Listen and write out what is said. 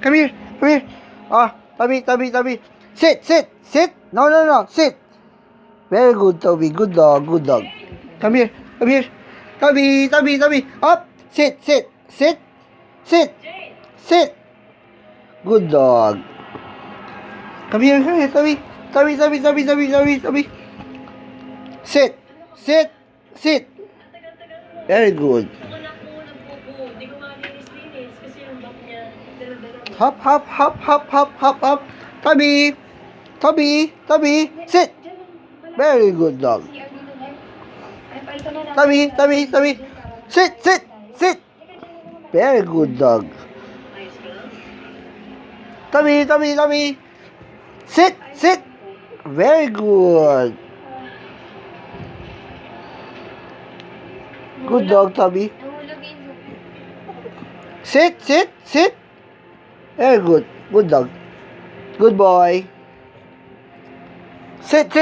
Come here. Come here. Toby. Sit. No. Sit. Very good, Toby. Good dog. Come here. Toby. Up. Sit. Good dog. Come here, Toby. Toby. Sit. Very good. Hop. Toby. Sit. Very good dog. Toby. Sit. Very good dog. Toby. Sit. Very good. Good dog, Toby. Sit. Very good. Good dog. Good boy. Sit.